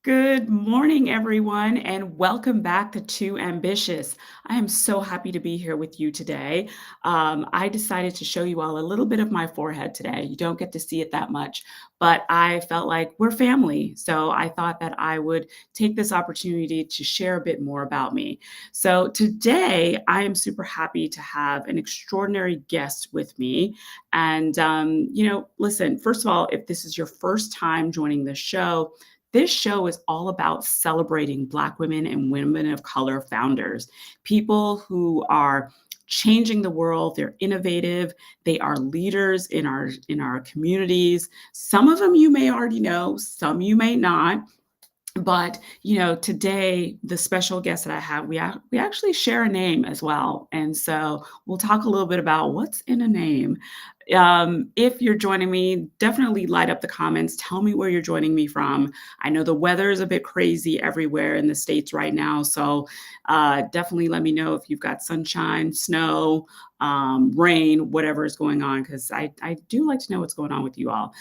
Good morning, everyone, and welcome back to Too Ambitious. I am so happy to be here with you today. I decided to show you all a little bit of my forehead today. You don't get to see it that much, but I felt like we're family. So I thought that I would take this opportunity to share a bit more about me. So today, I am super happy to have an extraordinary guest with me. And, listen, first of all, if this is your first time joining the show, this show is all about celebrating Black women and women of color founders, people who are changing the world. They're innovative. They are leaders in our communities. Some of them you may already know, some you may not. But today the special guest that I have, we actually share a name as well, and so we'll talk a little bit about what's in a name. If you're joining me, definitely light up the comments. Tell me where you're joining me from. I know the weather is a bit crazy everywhere in the States right now. So definitely let me know if you've got sunshine, snow, rain, whatever is going on, because I do like to know what's going on with you all.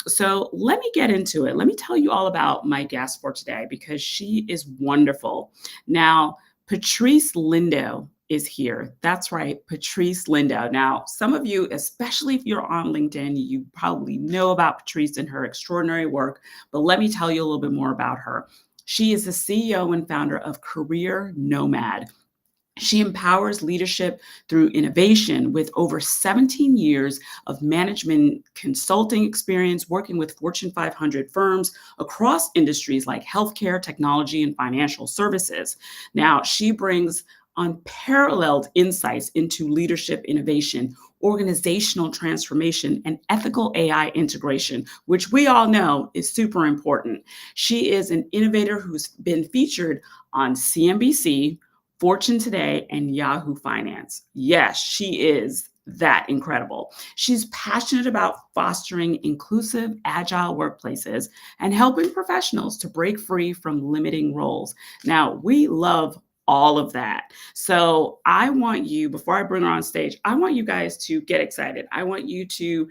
So let me get into it. Let me tell you all about my guest for today because she is wonderful. Now, Patrice Lindo is here. That's right, Patrice Lindo. Now, some of you, especially if you're on LinkedIn, you probably know about Patrice and her extraordinary work, but let me tell you a little bit more about her. She is the CEO and founder of Career Nomad. She empowers leadership through innovation with over 17 years of management consulting experience working with Fortune 500 firms across industries like healthcare, technology, and financial services. Now, she brings unparalleled insights into leadership innovation, organizational transformation, and ethical AI integration, which we all know is super important. She is an innovator who's been featured on CNBC, Fortune Today, and Yahoo Finance. Yes, she is that incredible. She's passionate about fostering inclusive, agile workplaces and helping professionals to break free from limiting roles. Now, we love all of that. So I want you, before I bring her on stage, I want you guys to get excited. I want you to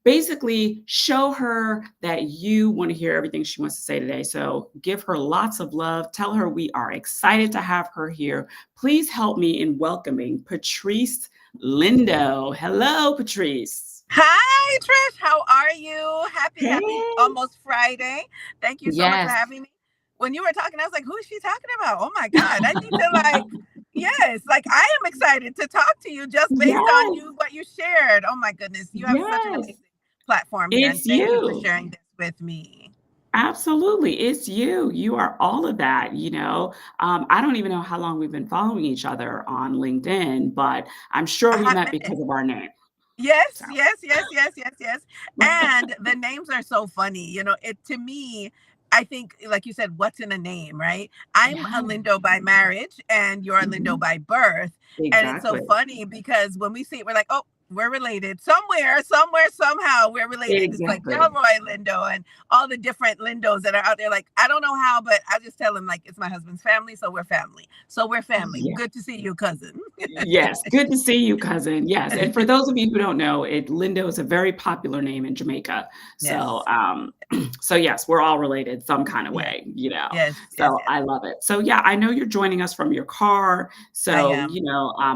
basically show her that you want to hear everything she wants to say today. So give her lots of love. Tell her we are excited to have her here. Please help me in welcoming Patrice Lindo. Hello, Patrice. Hi, Trish. How are you? Happy, Hey. almost Friday. Thank you so much for Yes. having me. When you were talking, I was like, who is she talking about? Oh my God. I need to yes, I am excited to talk to you just based on Yes. what you shared. Oh my goodness. You have such an Yes. amazing platform here. And It's thank you for you. sharing this with me. Absolutely. It's you. You are all of that. I don't even know how long we've been following each other on LinkedIn, but I'm sure A we hot met minute. because of our name. Yes, So, yes, yes, yes, yes, yes. And the names are so funny. It to me, I think, like you said, what's in a name, right? I'm yeah. a Lindo by marriage and you're a Lindo Mhm. by birth. And it's so Exactly. funny because when we see it, we're like, oh, we're related. Somewhere, somehow we're related. It's like Exactly. Delroy Lindo and all the different Lindos that are out there. Like, I don't know how, but I just tell him, like, it's my husband's family. So we're family. So we're family. Yeah. Good to see you, cousin. Yes. Good to see you, cousin. Yes. And for those of you who don't know, Lindo is a very popular name in Jamaica. So, Yes. so yes, we're all related some kind of Yes. way. Yes. Yes. So Yes. I love it. So yeah, I know you're joining us from your car. I So, am.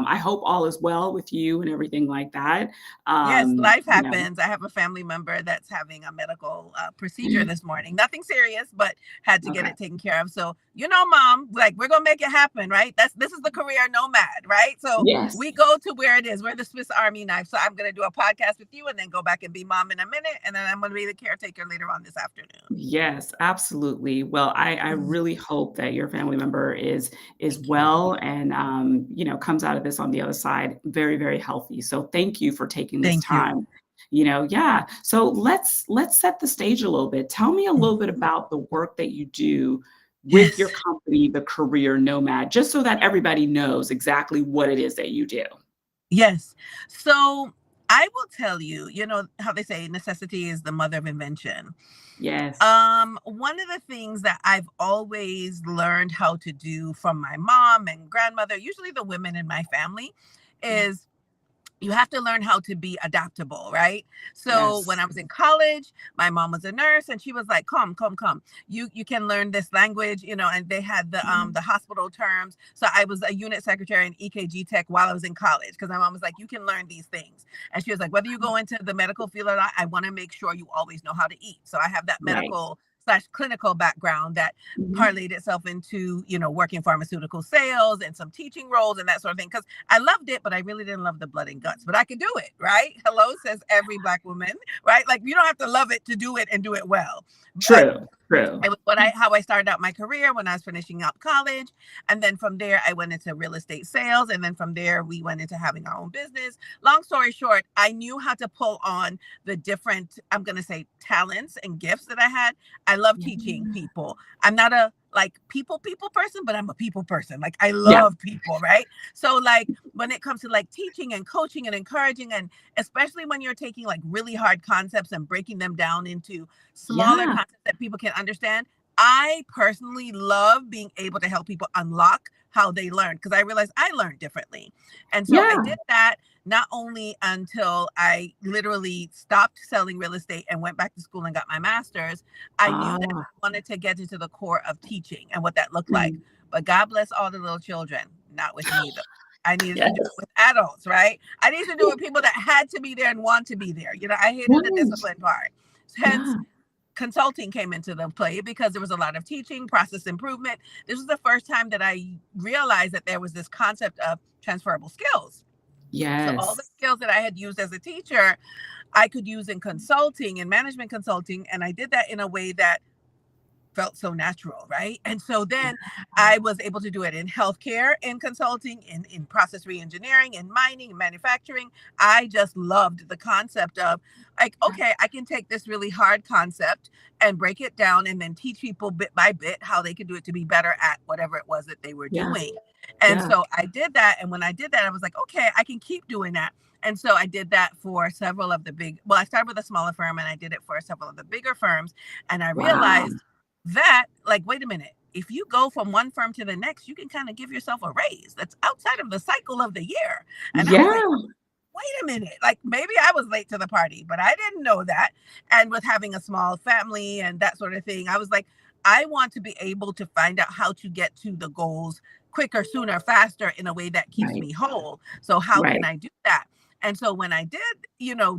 I hope all is well with you and everything like that. Yes, Um, life you know, happens. I have a family member that's having a medical procedure this morning. Nothing serious, but had to get okay. it taken care of. So, mom, like we're gonna make it happen, right? This is the career nomad, right? So Yes. we go to where it is. We're the Swiss Army knife. So I'm gonna do a podcast with you, and then go back and be mom in a minute, and then I'm gonna be the caretaker later on this afternoon. Yes, absolutely. Well, I Mhm. really hope that your family member is Thank you. well and comes out of this on the other side very, very healthy. So thank you for taking this Thank you. time. Yeah. So let's set the stage a little bit. Tell me a little bit about the work that you do with your Yes. company, the Career Nomad, just so that everybody knows exactly what it is that you do. Yes. So I will tell you, how they say necessity is the mother of invention. Yes. One of the things that I've always learned how to do from my mom and grandmother, usually the women in my family, Yeah. is you have to learn how to be adaptable, right? So when Yes. I was in college, my mom was a nurse, and she was like, come. You can learn this language, and they had the hospital terms. So I was a unit secretary in EKG tech while I was in college, because my mom was like, you can learn these things. And she was like, whether you go into the medical field or not, I want to make sure you always know how to eat. So I have that Right. medical slash clinical background that Mhm. parlayed itself into, working pharmaceutical sales and some teaching roles and that sort of thing. Because I loved it, but I really didn't love the blood and guts. But I could do it, right? Hello, says every Black woman, right? Like, you don't have to love it to do it and do it well. But True, true. it was how I started out my career when I was finishing up college. And then from there, I went into real estate sales. And then from there, we went into having our own business. Long story short, I knew how to pull on the different, I'm going to say, talents and gifts that I had. I love teaching Yeah. people. I'm not a like people person, but I'm a people person. Like, I Yeah. love people, right? So like when it comes to like teaching and coaching and encouraging, and especially when you're taking like really hard concepts and breaking them down into smaller Yeah. concepts that people can understand, I personally love being able to help people unlock how they learn, because I realized I learned differently. And so I Yeah. did that not only until I literally stopped selling real estate and went back to school and got my master's. I knew that Ah. I wanted to get into the core of teaching and what that looked like. Mhm. But God bless all the little children, not with me though. I needed to do it Yes. with adults, right? I needed to do it with people that had to be there and want to be there. I hated the Yes. discipline part. Hence, Yeah. consulting came into the play, because there was a lot of teaching, process improvement. This was the first time that I realized that there was this concept of transferable skills. So all the Yes. skills that I had used as a teacher, I could use in consulting and management consulting. And I did that in a way that felt so natural, right? And so Yeah. then I was able to do it in healthcare, in consulting, in process reengineering, in mining, in manufacturing. I just loved the concept of like, okay, I can take this really hard concept and break it down and then teach people bit by bit how they could do it to be better at whatever it was that they were Yeah. doing. And Yeah. so I did that. And when I did that, I was like, okay, I can keep doing that. And so I did that for several of the I started with a smaller firm and I did it for several of the bigger firms. And I Wow. realized that, like, wait a minute, if you go from one firm to the next, you can kind of give yourself a raise that's outside of the cycle of the year. And I was like, Yeah. wait a minute, like, maybe I was late to the party, but I didn't know that. And with having a small family and that sort of thing, I was like, I want to be able to find out how to get to the goals quicker, sooner, faster, in a way that keeps Right. me whole. So how can Right. I do that? And so when I did,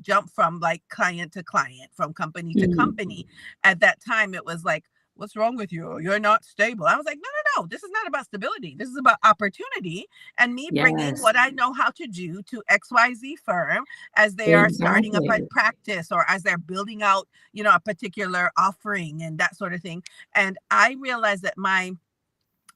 jump from like client to client, from company to Mm. company, at that time it was like, what's wrong with you? You're not stable. I was like, no. This is not about stability. This is about opportunity, and me bringing Yes. what I know how to do to XYZ firm as they are starting up a Exactly. practice, or as they're building out, a particular offering and that sort of thing. And I realized that my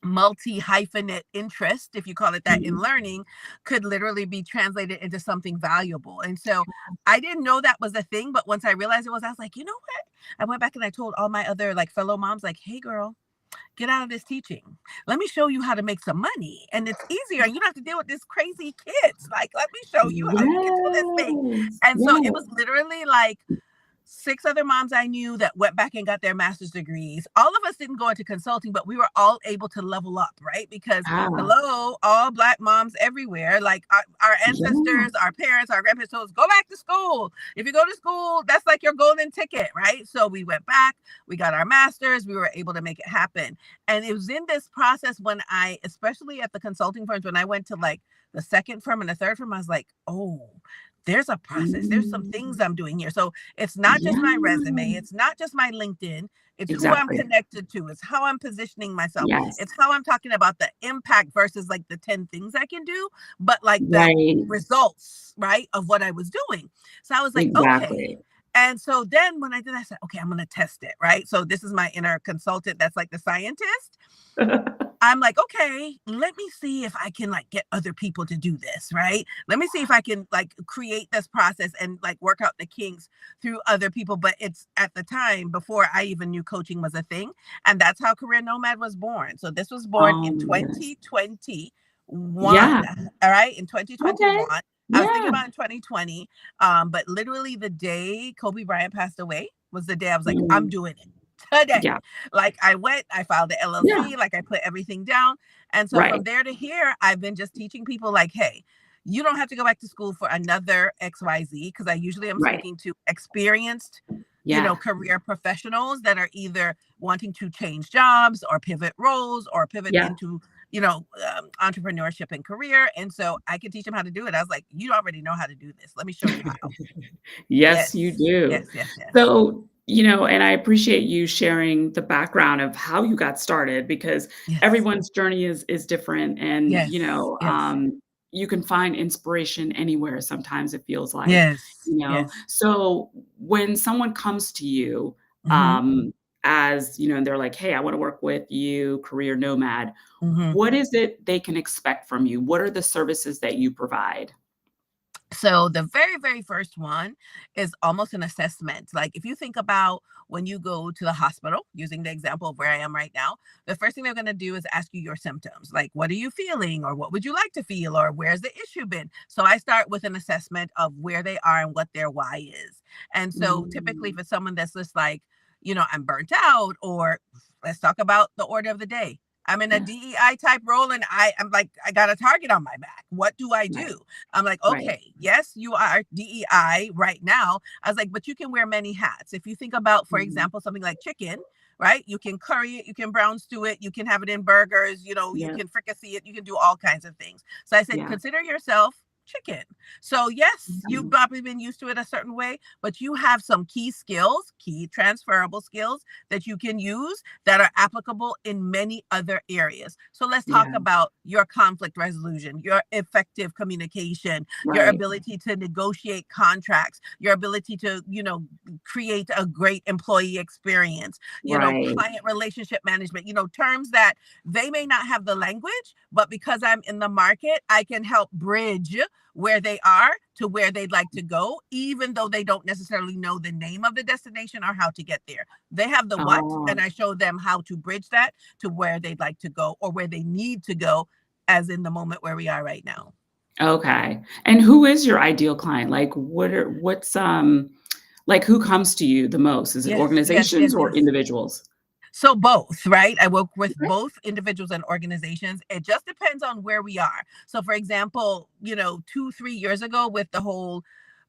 multi hyphenate interest, if you call it that, in Mhm. learning, could literally be translated into something valuable. And so I didn't know that was a thing, but once I realized it was, I was like, you know what? I went back and I told all my other like fellow moms, like, hey girl, get out of this teaching. Let me show you how to make some money. And it's easier. And you don't have to deal with these crazy kids. Like, let me show you how you can do this thing. Yes. And so it Yes. was literally like 6 other moms I knew that went back and got their master's degrees. All of us didn't go into consulting, but we were all able to level up, right? Because Ah. hello, all Black moms everywhere, like our Yeah. ancestors, our parents, our grandparents told us, go back to school. If you go to school, that's like your golden ticket, right? So we went back, we got our masters, we were able to make it happen. And it was in this process when especially at the consulting firms, when I went to like the second firm and the third firm, I was like, oh, there's a process. There's some things Mm. I'm doing here. So it's not just my resume. Yeah. It's not just my LinkedIn. It's who I'm Exactly. connected to. It's how I'm positioning myself. Yes. It's how I'm talking about the impact versus like the 10 things I can do, but like the Right. results, right, of what I was doing. So I was like, okay. Exactly. And so then when I did, I said, okay, I'm going to test it, right? So this is my inner consultant that's like the scientist. I'm like, okay, let me see if I can like get other people to do this, right? Let me see if I can like create this process and like work out the kinks through other people. But it's at the time before I even knew coaching was a thing. And that's how Career Nomad was born. So this was born in Yes. 2021. Yeah. All right. In Okay. 2021. I was thinking Yeah. about in 2020. But literally the day Kobe Bryant passed away was the day I was like, I'm Mm. doing it today. Yeah. Like I went, I filed the Yeah. LLC, like I put everything down. And so from Right. there to here, I've been just teaching people like, hey, you don't have to go back to school for another XYZ, because I usually am Right. speaking to experienced, Yeah. career professionals that are either wanting to change jobs or pivot roles or pivot Yeah. into, entrepreneurship and career. And so I could teach them how to do it. I was like, you already know how to do this. Let me show you how. Yes, you Yes, do. yes, yes, yes. So, and I appreciate you sharing the background of how you got started because Yes, everyone's journey is different and, yes, yes, you can find inspiration anywhere sometimes it feels like, yes, yes. So when someone comes to you, Hmm. um, as, and they're like, "Hey, I wanna work with you, career nomad," Hmm. what is it they can expect from you? What are the services that you provide? So the very, very first one is almost an assessment. Like if you think about when you go to the hospital, using the example of where I am right now, the first thing they're going to do is ask you your symptoms. Like, what are you feeling? Or what would you like to feel? Or where's the issue been? So I start with an assessment of where they are and what their why is. And so typically Mm, for someone that's just like, I'm burnt out, or let's talk about the order of the day. I'm in a yeah, DEI type role and I'm like, I got a target on my back. What do I right, do? I'm like, right. okay, yes, you are DEI right now. I was like, but you can wear many hats. If you think about, for Mhm. example, something like chicken, right? You can curry it, you can brown stew it, you can have it in burgers, you Yeah, can fricassee it, you can do all kinds of things. So I said, yeah. consider yourself chicken. So yes, you've Mhm. probably been used to it a certain way, but you have some key skills, key transferable skills that you can use that are applicable in many other areas. So let's talk Yeah, about your conflict resolution, your effective communication, your right, ability to negotiate contracts, your ability to, create a great employee experience, right. client relationship management, terms that they may not have the language, but because I'm in the market, I can help bridge where they are to where they'd like to go, even though they don't necessarily know the name of the destination or how to get there. They have the what, and Oh, I show them how to bridge that to where they'd like to go or where they need to go, as in the moment where we are right now. okay. And who is your ideal client? Like, like, who comes to you the most? Is it Yes, yes, yes, organizations or yes. individuals? So both, right? I work with Okay. both individuals and organizations. It just depends on where we are. So for example, 2, 3 years ago with the whole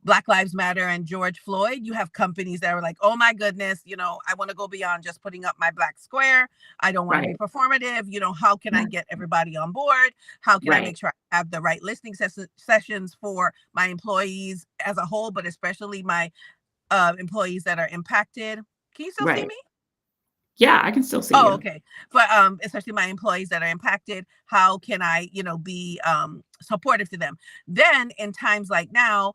Black Lives Matter and George Floyd, you have companies that are like, oh my goodness, I want to go beyond just putting up my black square. I don't want to be Right, performative. How can I yeah, get everybody on board? How can I right. make sure I have the right listening sessions for my employees as a whole, but especially my employees that are impacted? Can you still see Right. me? Yeah, I can still see Oh, you. okay. But especially my employees that are impacted, how can I, be supportive to them? Then in times like now,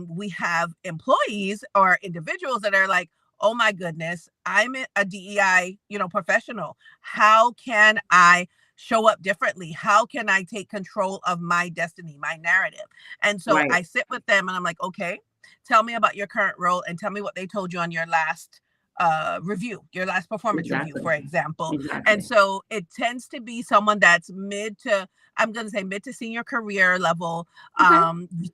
we have employees or individuals that are like, oh my goodness, I'm a DEI, professional. How can I show up differently? How can I take control of my destiny, my narrative? And so Right. I sit with them and I'm like, okay, tell me about your current role and tell me what they told you on your last review, your last performance review, Exactly, for example. And exactly. so it tends to be someone that's I'm going to say mid to senior career level, Okay,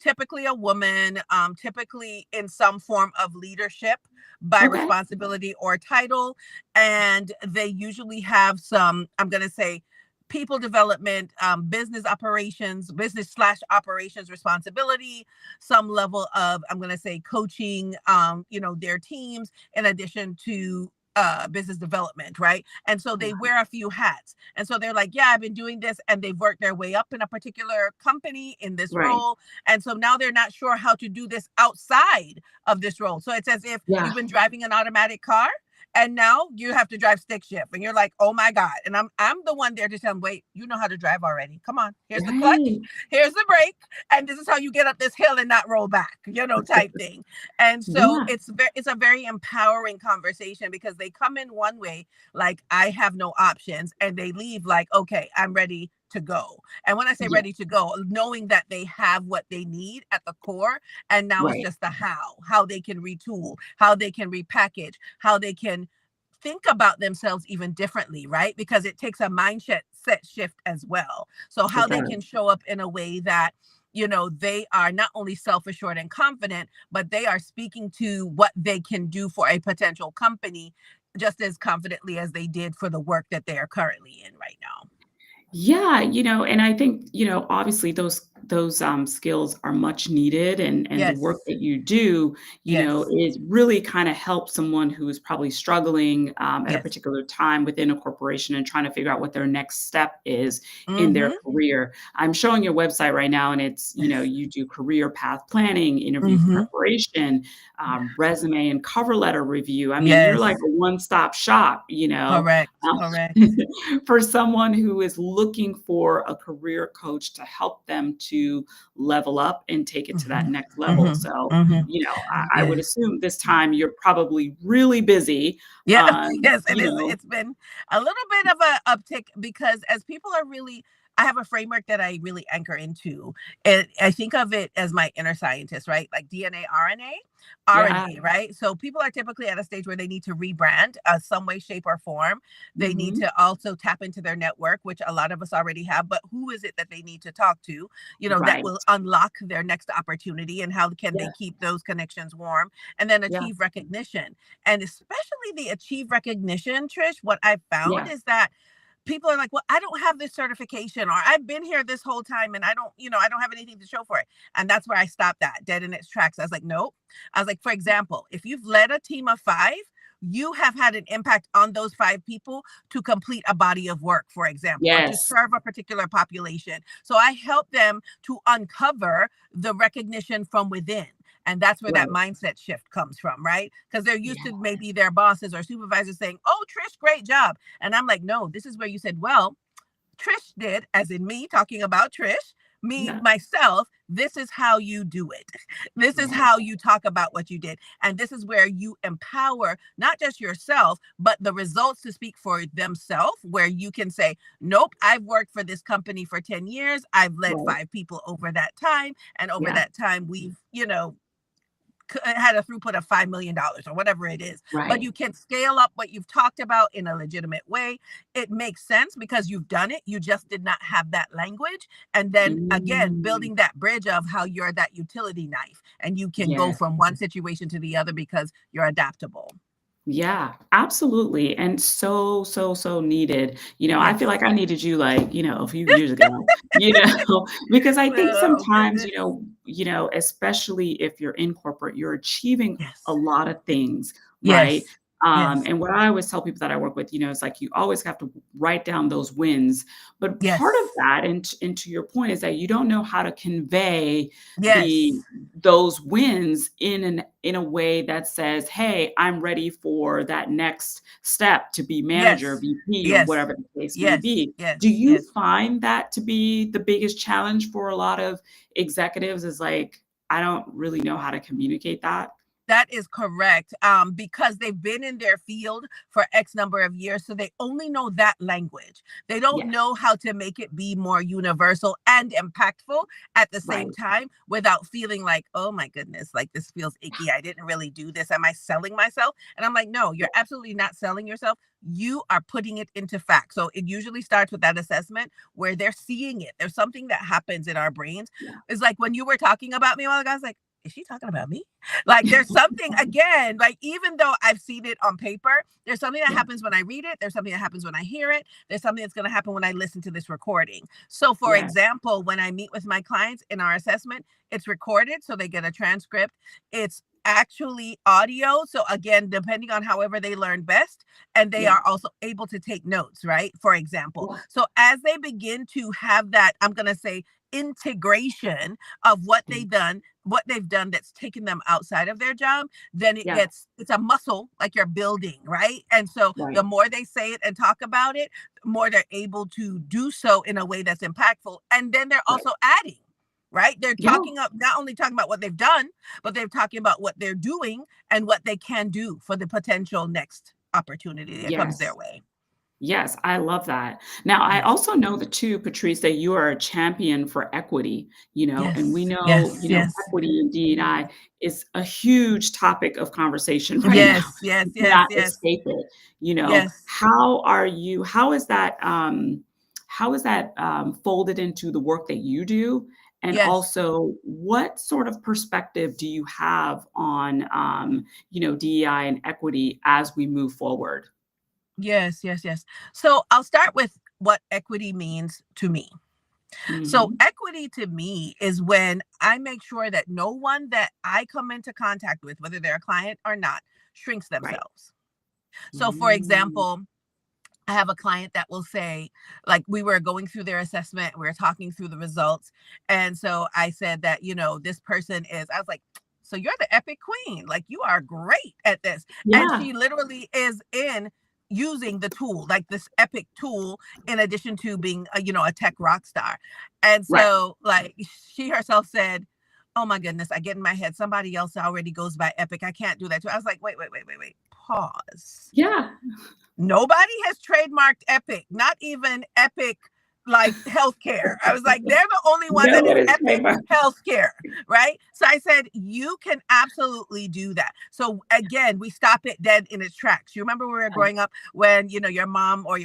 typically a woman, typically in some form of leadership by okay, responsibility or title. And they usually have some, I'm going to say, people development, business slash operations responsibility, some level of, I'm going to say, coaching, their teams in addition to business development, right? And so they wear a few hats. And so they're like, yeah, I've been doing this, and they've worked their way up in a particular company in this right. role. And so now they're not sure how to do this outside of this role. So it's as if Yeah. you've been driving an automatic car and now you have to drive stick shift and you're like, oh my God. And I'm the one there to tell them, wait, you know how to drive already. Come on. Here's the clutch, Right. here's the brake, and this is how you get up this hill and not roll back, type thing. And so Yeah, it's a very empowering conversation because they come in one way, like I have no options, and they leave like, okay, I'm ready to go. And when I say yeah, ready to go, knowing that they have what they need at the core, and now it's right. just the how they can retool, how they can repackage, how they can think about themselves even differently, right? Because it takes a mindset set shift as well. So how It they does. can show up in a way that they are not only self-assured and confident, but they are speaking to what they can do for a potential company just as confidently as they did for the work that they are currently in right now. Yeah, and I think, obviously those skills are much needed, and the work Yes. that you do, Yes. is really kind of help someone who is probably struggling at a Yes. particular time within a corporation and trying to figure out what their next step is in their Mhm. career. I'm showing your website right now, and it's, Yes. you do career path planning, interview Mhm. preparation, resume and cover letter review. I mean, you're like Yes. a one-stop shop, Correct. um, Correct. for someone who is looking for a career coach to help them to level up and take it to that Mhm. next level. Mhm. So, Mhm. I would Yeah. assume this time you're probably really busy. Yeah, Um, yes, it you is. know It's been a little bit of a uptick because as people are really, I have a framework that I really anchor into. And I think of it as my inner scientist, right? Like DNA, RNA, Yeah. R&D, right? So people are typically at a stage where they need to rebrand some way, shape, or form. They need Mhm. to also tap into their network, which a lot of us already have, but who is it that they need to talk to, that Right. will unlock their next opportunity, and how can they Yeah. keep those connections warm and then Yeah. achieve recognition? And especially the achieve recognition, Trish, what I've found Yeah. is that people are like, well, I don't have this certification, or I've been here this whole time and I don't have anything to show for it. And that's where I stopped that dead in its tracks. I was like, nope. I was like, for example, if you've led a team of 5, you have had an impact on those 5 people to complete a body of work, for example, or to Yes. serve a particular population. So I help them to uncover the recognition from within. And that's where that Right. mindset shift comes from, right? Because they're used Yeah. to maybe their bosses or supervisors saying, oh, Trish, great job. And I'm like, no, this is where you said, well, Trish did, as in me talking about Trish, me, Yeah. myself, this is how you do it. This is Right. how you talk about what you did. And this is where you empower not just yourself, but the results to speak for themselves, where you can say, nope, I've worked for this company for 10 years. I've led Right. 5 people over that time. And over Yeah. that time, we've, had a throughput of $5 million or whatever it is. But Right. you can scale up what you've talked about in a legitimate way. It makes sense because you've done it. You just did not have that language. And then again, Mm. building that bridge of how you're that utility knife and you can go Yeah. from one situation to the other because you're adaptable. Yeah, absolutely, and so, so, so needed. I feel Yes. like I needed you, like, a few years ago, because I think Oh, sometimes, goodness. especially if you're in corporate, you're achieving a Yes. lot of things, right? Yes. Yes. And what I always tell people that I work with, is like you always have to write down those wins. But part of Yes. that, and to your point, is that you don't know how to convey the Yes. those wins in a way that says, "Hey, I'm ready for that next step to be manager, Yes. VP, or Yes. whatever the case may Yes. be." Yes. Do you Yes. find that to be the biggest challenge for a lot of executives is like, "I don't really know how to communicate that?" That is correct. Because they've been in their field for X number of years, so they only know that language. They don't Yeah, know how to make it be more universal and impactful at the same right. time without feeling like, oh my goodness, like this feels icky. I didn't really do this. Am I selling myself? And I'm like, no, Yeah, you're absolutely not selling yourself. You are putting it into fact. So it usually starts with that assessment where they're seeing it. There's something that happens in our brains. yeah. It's like when you were talking about me a while ago, I was like, is she talking about me? Like there's something again, like even though I've seen it on paper, there's something that Yeah, happens when I read it. There's something that happens when I hear it. There's something that's going to happen when I listen to this recording. So, for yeah, example, when I meet with my clients in our assessment, it's recorded. So they get a transcript. It's actually audio. So, again, depending on however they learn best, and they yeah, are also able to take notes, right? For example. yeah, So, as they begin to have that, I'm going to say, integration of what they've done that's taken them outside of their job, then yeah, it's a muscle like you're building, right? And so the right, more they say it and talk about it, the more they're able to do so in a way that's impactful. And then they're right. also adding, right? They're Yeah, talking up, not only talking about what they've done, but they're talking about what they're doing and what they can do for the potential next opportunity that comes their yes. way. Yes, I love that. Now, I Yes. also know that too, Patrice, that you are a champion for equity, and we Yes. know, Yes. Yes. equity in D&I is a huge topic of conversation right now. Yes. Yes. You Yes. cannot Yes. escape it. Yes. How is that folded into the work that you do? And Yes. also, what sort of perspective do you have on, DEI and equity as we move forward? Yes, yes, yes. So I'll start with what equity means to me. So Mhm. equity to me is when I make sure that no one that I come into contact with, whether they're a client or not, shrinks Right. themselves. So for Mm. example, I have a client that will say, like, we were going through their assessment, we were talking through the results. And so I said that, this person is, I was like, so you're the epic queen. Like, you are great at this. And Yeah. she literally is in using the tool, like this epic tool, in addition to being a tech rock star. And Right. so, like, she herself said, oh my goodness, I get in my head, somebody else already goes by epic. I can't do that too. I was like, wait, pause. Yeah. Nobody has trademarked Epic, not even Epic like healthcare. I was like, they're the only one No that is one is Epic trademark. healthcare, right? So I said, you can absolutely do that. So again, we stop it dead in its tracks. You remember when we were Yeah. growing up, when your mom or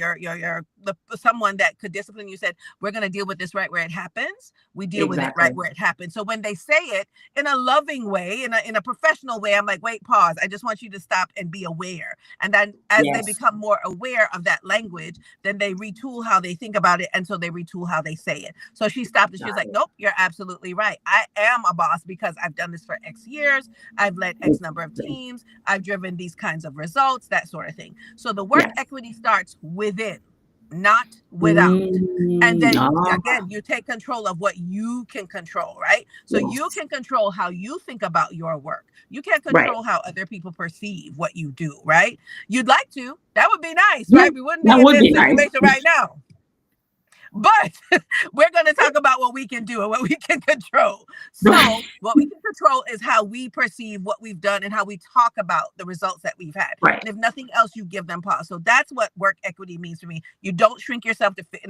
someone that could discipline you said, we're going to deal with this right where it happens. We deal with it right Exactly. where it happens. So when they say it in a loving way, in a professional way, I'm like, wait, pause. I just want you to stop and be aware. And then as they Yes. become more aware of that language, then they retool how they think about it. And so they retool how they say it. So she stopped and she Got was like, it. nope, you're absolutely right. I am a boss because I've done this for X years. I've led X number of Exactly. teams. I've driven these kinds of results, that sort of thing. So the work Yes. equity starts within, not without. And Mm. then Ah, again, you take control of what you can control, right? So you yes. can control how you think about your work. You can't Right. control how other people perceive what you do, right? You'd like to. That would be nice, Yeah. right? We wouldn't That be in would this be nice. situation right now. But we're going to talk about what we can do and what we can control. Right. So, what we can control is how we perceive what we've done and how we talk about the results that we've had. Right. And if nothing else, you give them pause. So, that's what work equity means for me. You don't shrink yourself to fit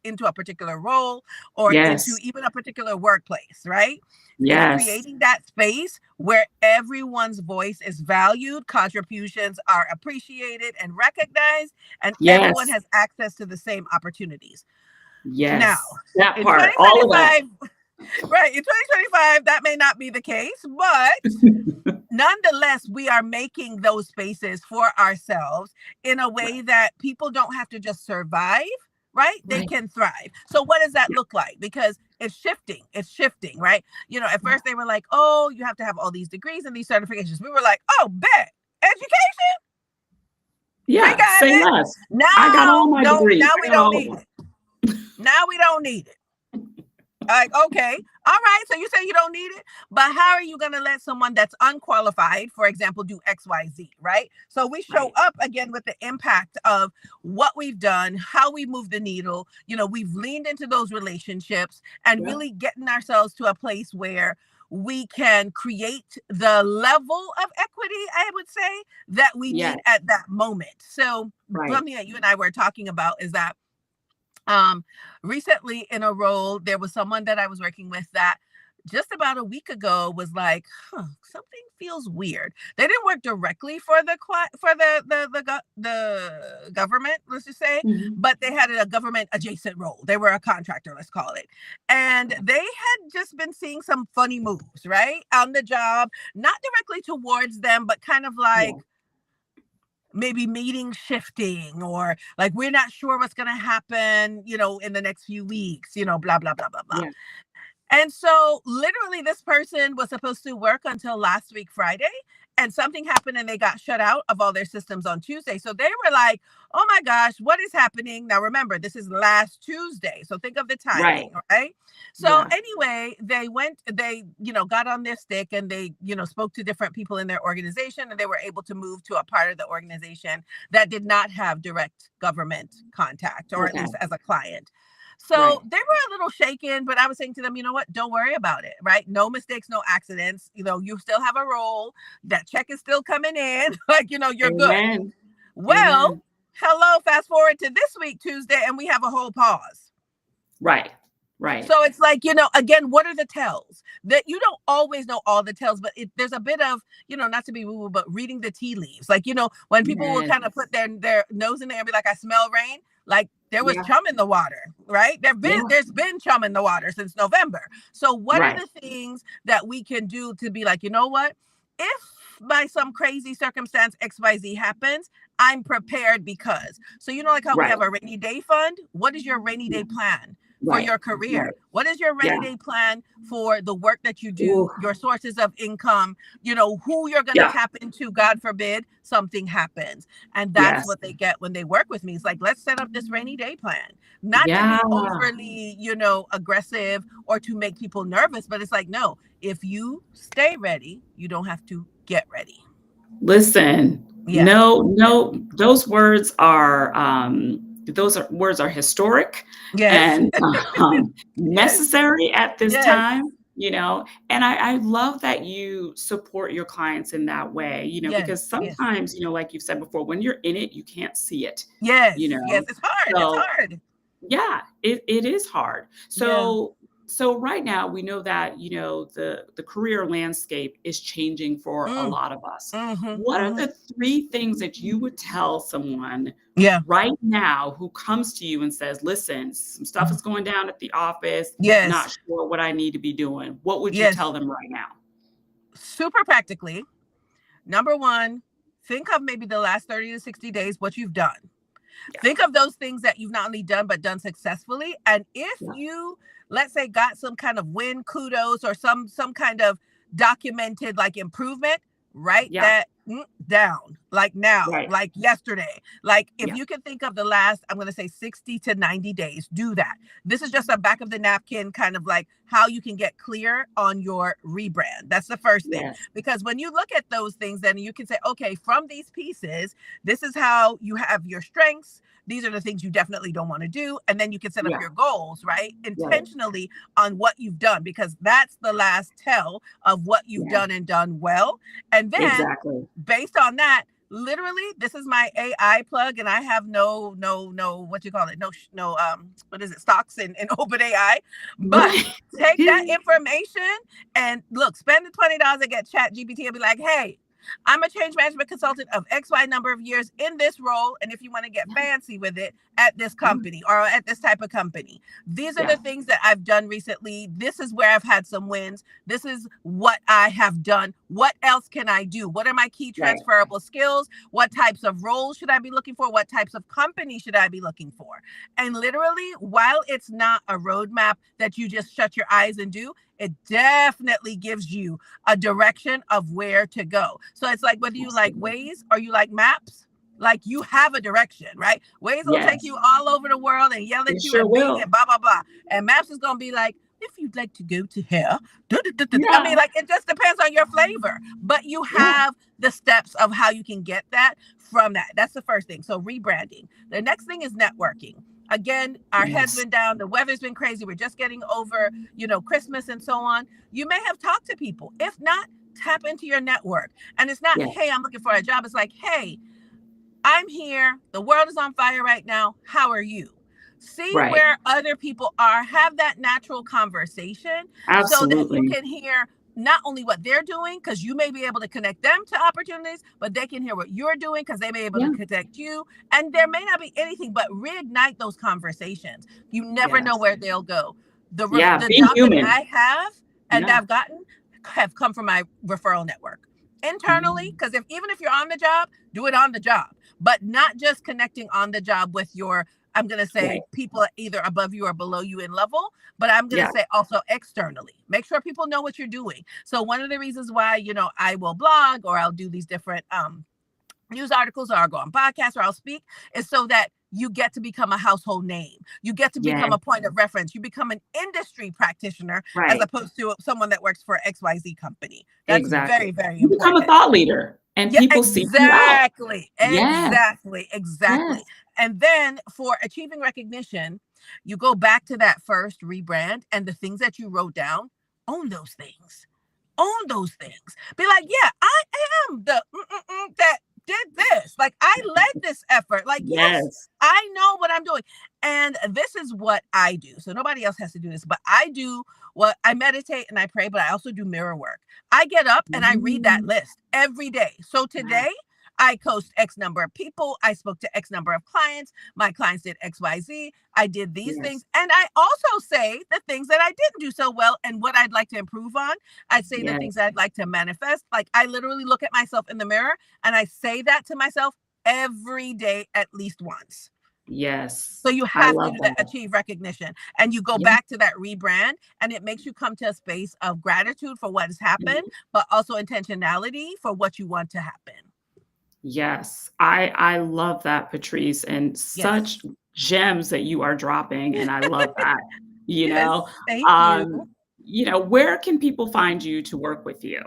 into a particular role or into Yes. even a particular workplace, right? It's Yes. creating that space where everyone's voice is valued, contributions are appreciated and recognized, and everyone Yes. has access to the same opportunities. Now, Yes. That in part. All of that. 2025, right, in 2025, that may not be the case, but nonetheless, we are making those spaces for ourselves in a Right. way that people don't have to just survive, right? They Right. can thrive. So, what does that Yeah. look like? Because it's shifting, right? At Yeah. first they were like, oh, you have to have all these degrees and these certifications. We were like, oh, bet. Education, we Yeah. got Say it. less. I got all Now, my don't, degrees. now I we got don't all of need them. it. Now we don't need it. Like, okay, all right. So you say you don't need it, but how are you going to let someone that's unqualified, for example, do XYZ, right? So we show Right. up again with the impact of what we've done, how we move the needle. We've leaned into those relationships and Yeah. really getting ourselves to a place where we can create the level of equity, I would say, that we Yes. need at that moment. So Right. something that you and I were talking about is that recently in a role, there was someone that I was working with that just about a week ago was like, something feels weird. They didn't work directly for the government, let's just say, Mhm. but they had a government adjacent role. They were a contractor, let's call it. And they had just been seeing some funny moves, right? On the job, not directly towards them, but kind of like Yeah. maybe meeting shifting, or like we're not sure what's going to happen in the next few weeks, blah blah blah blah blah. Yeah. And so literally this person was supposed to work until last week Friday, and something happened and they got shut out of all their systems on Tuesday. So they were like, "Oh my gosh, what is happening?" Now remember, this is last Tuesday. So think of the Right. timing, right? So Yeah. anyway, they got on their stick and they, spoke to different people in their organization, and they were able to move to a part of the organization that did not have direct government contact, or at Okay. least as a client. So Right. they were a little shaken, but I was saying to them, you know what? Don't worry about it, right? No mistakes, no accidents. You still have a role. That check is still coming in. Like, you're good. Amen. Well, Amen. hello, fast forward to this week, Tuesday, and we have a whole pause. Right. Right. So it's like, again, what are the tells? That you don't always know all the tells, but there's a bit of, not to be woo-woo, but reading the tea leaves. Like, when people will Yes. kind of put their nose in there and be like, I smell rain, like there was Yeah. chum in the water, right? Yeah. There's been chum in the water since November. So what are Right. the things that we can do to be like, you know what? If by some crazy circumstance XYZ happens, I'm prepared because. So like how we Right. have a rainy day fund. What is your rainy Yeah. day plan? for Right. your career? Right. What is your Yeah. rainy day plan for the work that you Ooh, do, your sources of income, who you're going to yeah. tap into, God forbid something happens. And that's Yes. what they get when they work with me. It's like, let's set up this rainy day plan. Not to Yeah. be overly, aggressive or to make people nervous, but it's like, no, if you stay ready, you don't have to get ready. Listen, Yeah. no, Yeah. no, those are words are historic Yes. and, Yes. necessary at this Yes. time, and I love that you support your clients in that way, Yes. because Yes. sometimes, like you've said before, when you're in it, you can't see it, Yes. you Yes. know? It's hard. It's So hard. yeah, it is hard. Yeah. So right now we know that, the career landscape is changing for a Mm. lot of us. Mm-hmm. What are Mm-hmm. the 3 things that you would tell someone Yeah. right now who comes to you and says, "Listen, some stuff is going down at the office, Yes. not sure what I need to be doing." What would you tell Yes. them right now? Super practically. Number one, think of maybe the last 30 to 60 days, what you've done. Yeah, Think of those things that you've not only done, but done successfully. And if yeah, you, let's say, got some kind of win, kudos, or some kind of documented like improvement, write yeah, that down, like now, right, like yesterday. Like if yeah, you can think of the last, I'm going to say 60 to 90 days, do that. This is just a back of the napkin kind of like how you can get clear on your rebrand. That's the first thing. yes, Because when you look at those things, then you can say, okay, from these pieces, this is how you have your strengths. These are the things you definitely don't want to do. And then you can set up yeah, your goals, right? right, Intentionally on what you've done, because that's the last tell of what you've yeah, done and done well. And then exactly. based on that, literally, this is my AI plug, and I have no, what you call it? What is it? Stocks in open AI. But Right. take that information and look, spend the $20 and get Chat GPT and be like, hey, I'm a change management consultant of XY number of years in this role. And if you want to get Yeah, fancy with it at this yeah, company or at this type of company, these are yeah, the things that I've done recently. This is where I've had some wins. This is what I have done. What else can I do? What are my key right, transferable skills? What types of roles should I be looking for? What types of companies should I be looking for? And literally, while it's not a roadmap that you just shut your eyes and do, it definitely gives you a direction of where to go. So it's like whether you like absolutely. Waze or you like maps, like you have a direction, right? Waze will take Yes, you all over the world and yell it at you sure and bing will. and blah, blah, blah. And maps is going to be like, if you'd like to go to here, I Yeah, mean, like, it just depends on your flavor, but you yeah, have the steps of how you can get that from that. That's the first thing. So rebranding. The next thing is networking. Again, our head's yes, been down. The weather's been crazy. We're just getting over, Christmas and so on. You may have talked to people. If not, tap into your network. And it's not, yeah, hey, I'm looking for a job. It's like, hey, I'm here. The world is on fire right now. How are you? See right, where other people are. Have that natural conversation so that you absolutely. can hear not only what they're doing, because you may be able to connect them to opportunities, but they can hear what you're doing because they may be able to Yeah, connect you. And there may not be anything, but reignite those conversations. You never know yes. where they'll go. Yeah, The being jobs that human. I have and Yeah, I've gotten have come from my referral network internally. mhm, Because even if you're on the job, do it on the job, but not just connecting on the job with your, I'm going to say right, people either above you or below you in level, but I'm going to yeah, say also externally. Make sure people know what you're doing. So one of the reasons why, I will blog or I'll do these different news articles or I'll go on podcasts or I'll speak is so that you get to become a household name. You get to yeah, become a point of reference. You become an industry practitioner as right, opposed to someone that works for XYZ company. That's exactly. very, very You become a important. thought leader and Yeah, people seek you out. exactly. Yes, Exactly. Exactly. yes, And then for achieving recognition, you go back to that first rebrand and the things that you wrote down, own those things. Own those things. Be like, yeah, I am the that did this. Like, I led this effort. Like, yes, yes, I know what I'm doing. And this is what I do. So nobody else has to do this, but I do what I meditate and I pray, but I also do mirror work. I get up and I read that mm, list every day. So wow, today, I coached X number of people. I spoke to X number of clients. My clients did XYZ. I did these yes, things. And I also say the things that I didn't do so well and what I'd like to improve on. I'd say the things yes. that I'd like to manifest. Like, I literally look at myself in the mirror and I say that to myself every day at least once. Yes. So you I have to love do that, that. achieve recognition. And you go Yeah. back to that rebrand, and it makes you come to a space of gratitude for what has happened, Mhm. but also intentionality for what you want to happen. Yes. I love that, Patrice, and such Yes. gems that you are dropping, and I love that, you know? Yes. Thank you. Um, where can people find you to work with you?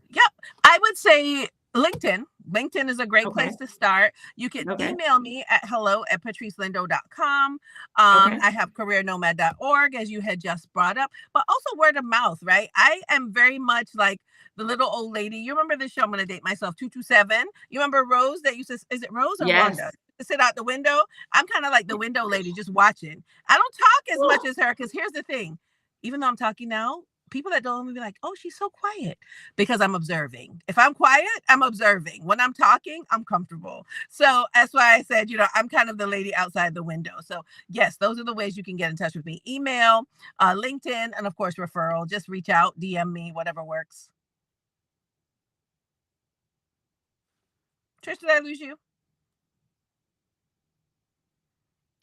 Yep. I would say LinkedIn. LinkedIn is a great Okay. place to start. You can Okay. email me at hello@patricelindo.com. Okay. I have careernomad.org, as you had just brought up, but also word of mouth, right? I am very much like the little old lady. You remember the show? I'm going to date myself, 227. You remember Rose that used to, is it Rose or Wanda? Yes. To sit out the window. I'm kind of like the window lady, just watching. I don't talk as much as her because here's the thing. Even though I'm talking now, people that don't know me be like, oh, she's so quiet because I'm observing. If I'm quiet, I'm observing. When I'm talking, I'm comfortable. So that's why I said, I'm kind of the lady outside the window. So yes, those are the ways you can get in touch with me. Email, LinkedIn, and of course, referral. Just reach out, DM me, whatever works. Trish, did I lose you?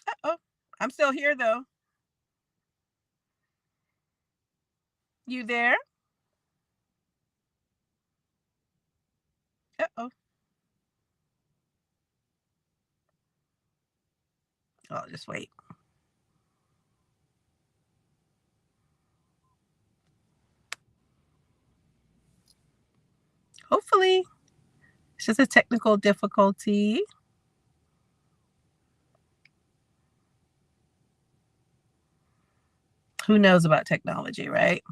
Uh-oh. I'm still here though. You there? Uh-oh. Oh, just wait. Hopefully. It's just a technical difficulty. Who knows about technology, right?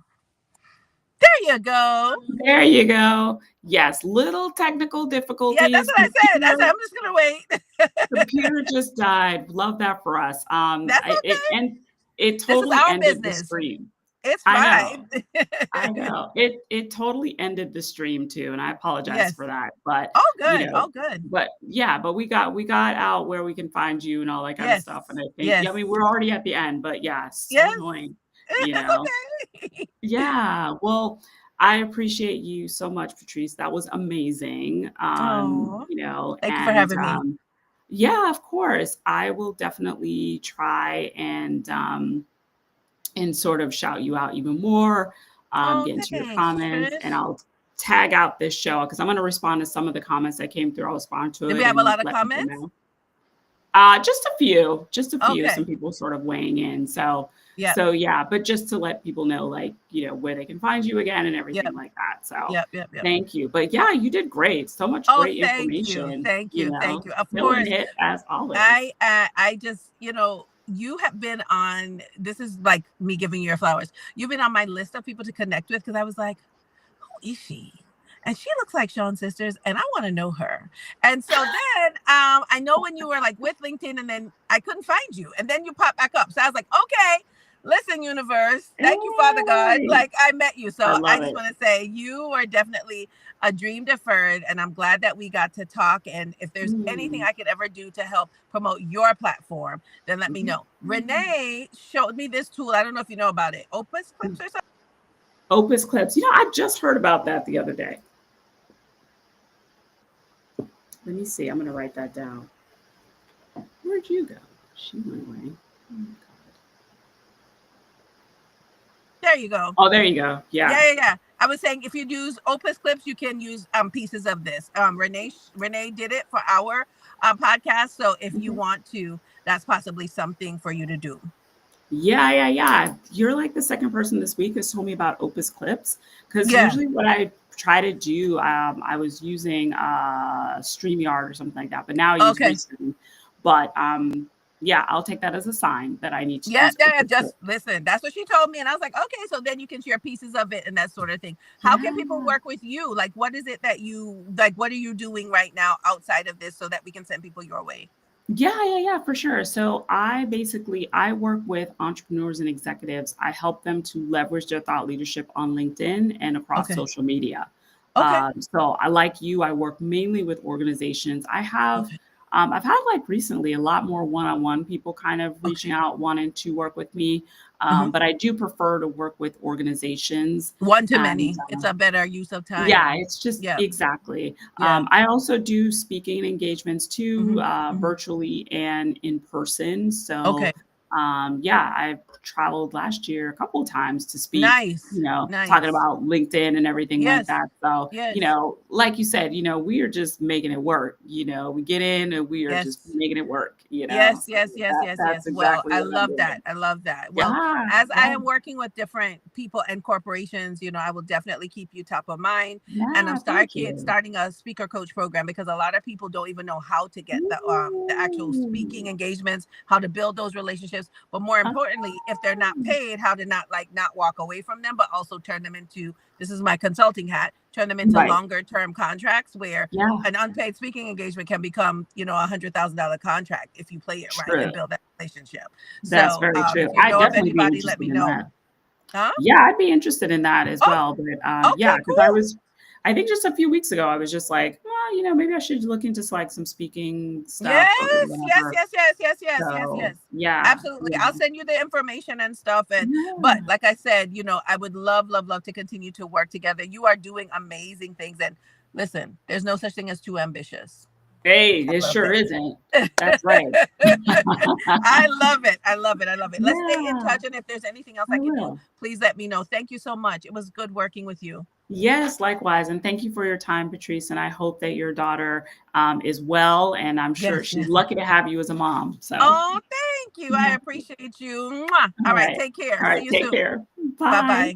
There you go. There you go. Yes, little technical Yeah, that's difficulties. what I said. I said, I'm just gonna wait. Computer just died. Love that for us. That's okay. It This is totally our ended the business. stream. It's I know. fine. I know. It totally ended the stream too, and I apologize Yes. for that. But, Oh, good. Oh, good. yeah, but we got out where we can find you and all that kind of Yes. stuff. And I think, yeah, Yes. I mean, we're already at the end, but yeah, so Yes. annoying, you It's know. okay. Yeah. Well, I appreciate you so much, Patrice. That was amazing. Oh, thank you for And having me. yeah, of course. I will definitely try and sort of shout you out even more, Oh, get into your thanks, comments, and Trish. I'll tag out this show because I'm going to respond to some of the comments that came through. I'll respond to Did we it have a and lot of let people comments? know. Just a few, some Okay. people sort of weighing in. So, Yep. yeah, but just to let people know, like, where they can find you again and everything Yep. like that. So Yep. Yep. Yep. thank you. But yeah, you did great. So much Oh, great thank you. information, Thank you. Thank you. Of killing course. it as always. I just, you have been on, this is like me giving you your flowers. You've been on my list of people to connect with because I was like, who is she? And she looks like Sean's sisters, and I want to know her. And so then I know when you were like with LinkedIn, and then I couldn't find you, and then you popped back up. So I was like, okay, listen, universe, thank you, Father God. Yay. Like I met you. I So I love just it. want to say you are definitely a dream deferred, and I'm glad that we got to talk. And if there's anything Mm. I could ever do to help promote your platform, then let me Mhm. know. Renee showed me this tool. I don't know if you know about it. Opus Clips or something. Opus Clips. I just heard about that the other day. Let me see. I'm going to write that down. Where'd you go? She went away. Oh my God. There you go. Oh, there you go. Yeah. Yeah. I was saying if you use Opus Clips, you can use pieces of this. Renee did it for our podcast. So if you Mhm. want to, that's possibly something for you to do. Yeah. You're like the second person this week who's told me about Opus Clips because Yeah. usually what I try to do, I was using StreamYard or something like that, but now I use Okay. Restream. But yeah, I'll take that as a sign that I need to Yeah. use Opus Just Clips. listen. That's what she told me, and I was like, okay. So then you can share pieces of it and that sort of thing. How can people Yeah. work with you? Like, what is it that you like? What are you doing right now outside of this so that we can send people your way? Yeah, for sure. So I work with entrepreneurs and executives. I help them to leverage their thought leadership on LinkedIn and across Okay. social media. Okay. So I like you, I work mainly with organizations. I have Okay. I've had like recently a lot more one-on-one people kind of reaching Okay. out, wanting to work with me. Mhm. But I do prefer to work with organizations. One to And many. It's a better use of time. yeah, And it's just yeah, exactly. yeah. I also do speaking engagements too, Mhm, mhm. virtually and in person. Okay. So, yeah, I traveled last year a couple of times to speak, Nice. talking Nice. about LinkedIn and everything like Yes. that. So, Yes. like you said, we are just making it work. We get in and we are just Yes. making it work. Yes, So yes, yes, yes, that's yes. Well, exactly I what I'm love that. doing. I love that. Well, Yeah, as I yeah, am working with different people and corporations, I will definitely keep you top of mind. And I'm yeah. Thank you. starting a speaker coach program because a lot of people don't even know how to get the actual speaking Ooh, engagements, how to build those relationships, but more importantly, if they're not okay. paid, how to not walk away from them, but also turn them into, this is my consulting hat, turn them into Right. longer term contracts where Yeah, an unpaid speaking engagement can become, $100,000 contract if you play it right and true. build that relationship. That's So very true. if you I'd know of definitely be anybody, let interested me in know. that. Huh? Yeah, I'd be interested in that as Oh, well, but, okay, yeah, because cool. I think just a few weeks ago, I was just like, "Well, maybe I should look into like some speaking stuff or Yes, yes, whatever." yes, yes, yes, yes, yes, So, yes. yeah, Absolutely. yeah, I'll send you the information and stuff. But yeah. like I said, I would love, love, love to continue to work together. You are doing amazing things. And listen, there's no such thing as too ambitious. Hey, I it love sure it. isn't. That's right. I love it. I love it. I love it. Let's stay in Yeah, touch. And if there's anything else I I can do, will. please let me know. Thank you so much. It was good working with you. Yes, likewise, and thank you for your time, Patrice, and I hope that your daughter, is well, and I'm sure Yes, she's yes. lucky to have you as a mom, so Oh, thank you. I yeah. appreciate you. Mwah. All All right. right. Take care. All See right, you take soon. care. Bye Bye. bye.